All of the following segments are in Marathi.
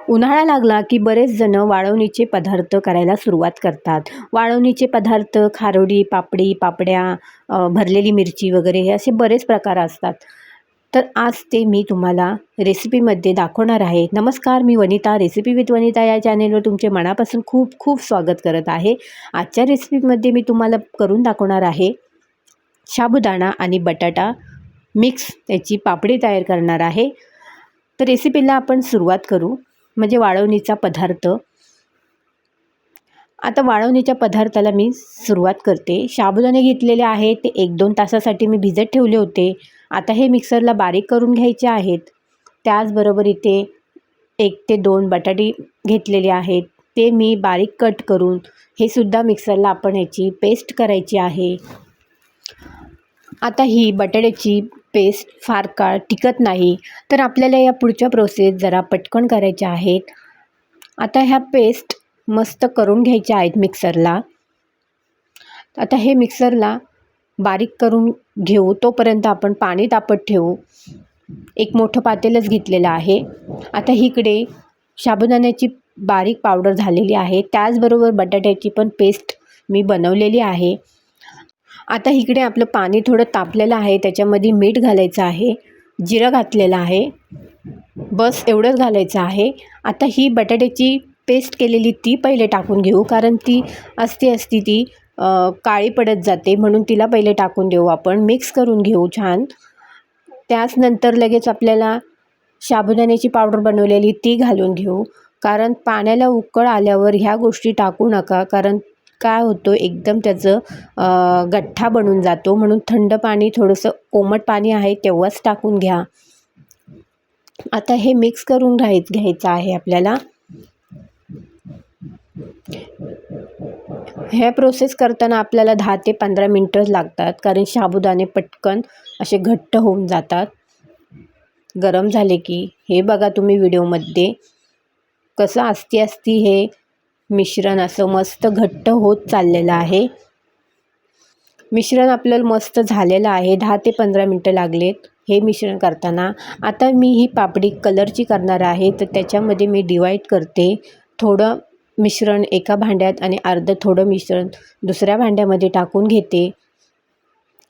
उन्हाळा लागला की बरेच जण वाळवणीचे पदार्थ करायला सुरुवात करतात. वाळवणीचे पदार्थ खारोडी, पापडी, पापड्या, भरलेली मिरची वगैरे हे असे बरेच प्रकार असतात. तर आज ते मी तुम्हाला रेसिपीमध्ये दाखवणार आहे. नमस्कार, मी वनिता, रेसिपी विथ वनिता या चॅनेलवर तुमचे मनापासून खूप खूप स्वागत करत आहे. आजच्या रेसिपीमध्ये मी तुम्हाला करून दाखवणार आहे साबुदाणा आणि बटाटा मिक्स त्याची पापडी तयार करणार आहे. तर रेसिपीला आपण सुरुवात करू. म्हणजे वाळवणीचा पदार्थ. आता वाळवणीच्या पदार्थाला मी सुरुवात करते. साबुदाणे घेतलेले आहेत, ते 1-2 तासासाठी मी भिजत ठेवले होते. आता हे मिक्सरला बारीक करून घ्यायचे आहेत. त्याचबरोबर इथे 1 ते 2 बटाटे घेतलेले आहेत, ते मी बारीक कट करून हे सुद्धा मिक्सरला आपण ह्याची पेस्ट करायची आहे. आता ही बटाट्याची पेस्ट फार काळ टिकत नाही, तर आपल्याला या पुढच्या प्रोसेस जरा पटकन करायच्या आहेत. आता ह्या पेस्ट मस्त करून घ्यायच्या आहेत मिक्सरला. आता हे मिक्सरला बारीक करून घेऊ, तोपर्यंत आपण पाणी तापत ठेवू. एक मोठं पातेलच घेतलेलं आहे. आता इकडे साबुदाण्याची बारीक पावडर झालेली आहे, त्याचबरोबर बटाट्याची पण पेस्ट मी बनवलेली आहे. आता इकडे आपलं पाणी थोडं तापलेलं आहे, त्याच्यामध्ये मीठ घालायचं आहे, जिरं घातलेलं आहे, बस एवढंच घालायचं आहे. आता ही बटाट्याची पेस्ट केलेली ती पहिले टाकून घेऊ, कारण ती असती ती काळी पडत जाते, म्हणून तिला पहिले टाकून देऊ. आपण मिक्स करून घेऊ छान. त्याच नंतर लगेच आपल्याला साबुदाण्याची पावडर बनवलेली ती घालून घेऊ. कारण पाण्याला उकळ आल्यावर ह्या गोष्टी टाकू नका, कारण काय होतं एकदम त्याचं गठ्ठा बनून जातो. म्हणून थंड पाणी, थोडंसं कोमट पाणी आहे तेव्हाच टाकून घ्या. आता हे मिक्स करून घ्यायचं आहे आपल्याला. ह्या प्रोसेस करताना आपल्याला 10 ते 15 मिनटं लागतात, कारण साबुदाणे पटकन असे घट्ट होऊन जातात गरम झाले की. हे बघा तुम्ही व्हिडिओमध्ये कसं असती हे मिश्रण असं मस्त घट्ट होत चाललेलं आहे. मिश्रण आपल्याला मस्त झालेलं आहे. 10 ते 15 मिनटं लागलेत हे मिश्रण करताना. आता मी ही पापडी कलरची करणार आहे, तर त्याच्यामध्ये मी डिवाईड करते. थोडं मिश्रण एका भांड्यात आणि अर्धं थोडं मिश्रण दुसऱ्या भांड्यामध्ये टाकून घेते.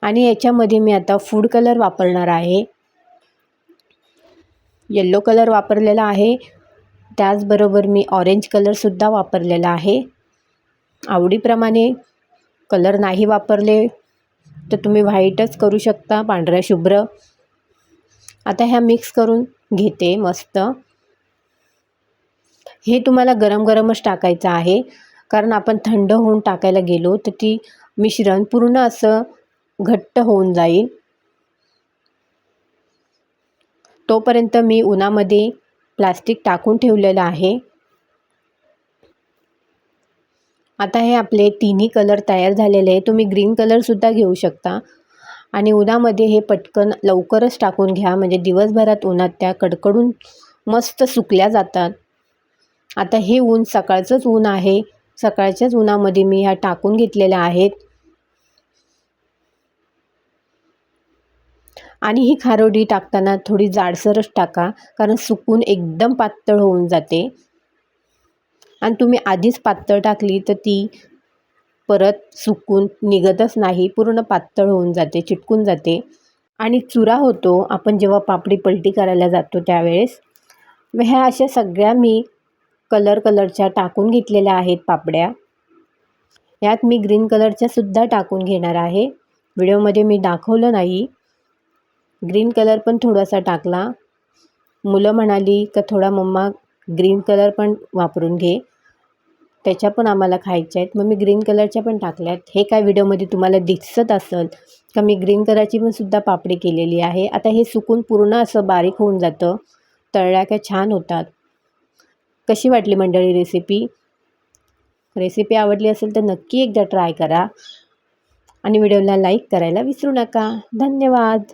आणि याच्यामध्ये मी आता फूड कलर वापरणार आहे. येलो कलर वापरलेला आहे, त्याचबरोबर मी ऑरेंज कलरसुद्धा वापरलेला आहे. आवडीप्रमाणे कलर नाही वापरले तर तुम्ही व्हाईटच करू शकता, पांढऱ्या शुभ्र. आता ह्या मिक्स करून घेते मस्त. हे तुम्हाला गरम गरमच टाकायचं आहे, कारण आपण थंड होऊन टाकायला गेलो तर ती मिश्रण पूर्ण असं घट्ट होऊन जाईल. तोपर्यंत मी उन्हामध्ये प्लास्टिक टाकून ठेवलेलं आहे. आता हे आपले तिन्ही कलर तयार झालेले आहे. तुम्ही ग्रीन कलरसुद्धा घेऊ शकता. आणि उन्हामध्ये हे पटकन लवकरच टाकून घ्या, म्हणजे दिवसभरात उन्हात त्या कडकडून मस्त सुकल्या जातात. आता हे ऊन सकाळचंच ऊन आहे, सकाळच्याच उन्हामध्ये मी ह्या टाकून घेतलेल्या आहेत. आणि ही खारोडी टाकताना थोडी जाडसरच टाका, कारण सुकून एकदम पातळ होऊन जाते. आणि तुम्ही आधीच पातळ टाकली तर ती परत सुकून निघतच नाही, पूर्ण पातळ होऊन जाते, चिटकून जाते आणि चुरा होतो आपण जेव्हा पापडी पलटी करायला जातो त्यावेळेस. ह्या अशा सगळ्या मी कलरच्या टाकून घेतलेल्या आहेत पापड्या. यात मी ग्रीन कलरच्या सुद्धा टाकून घेणार आहे. व्हिडिओमध्ये मी दाखवलं नाही. ग्रीन कलर पण थोडासा टाकला. मुलं म्हणाली का थोडा मम्मा ग्रीन कलर पण वापरून घे, त्याच्या पण आम्हाला खायच्या आहेत. मग मी ग्रीन कलरच्या पण टाकल्यात. हे काय व्हिडिओमध्ये तुम्हाला दिसत असेल का मी ग्रीन कलरची पण सुद्धा पापडी केलेली आहे. आता हे सुकून पूर्ण असं बारीक होऊन जातं, तळल्या का छान होतात. कशी वाटली मंडळी रेसिपी? रेसिपी आवडली असेल तर नक्की एकदा ट्राय करा आणि व्हिडिओला लाईक करायला विसरू नका. धन्यवाद.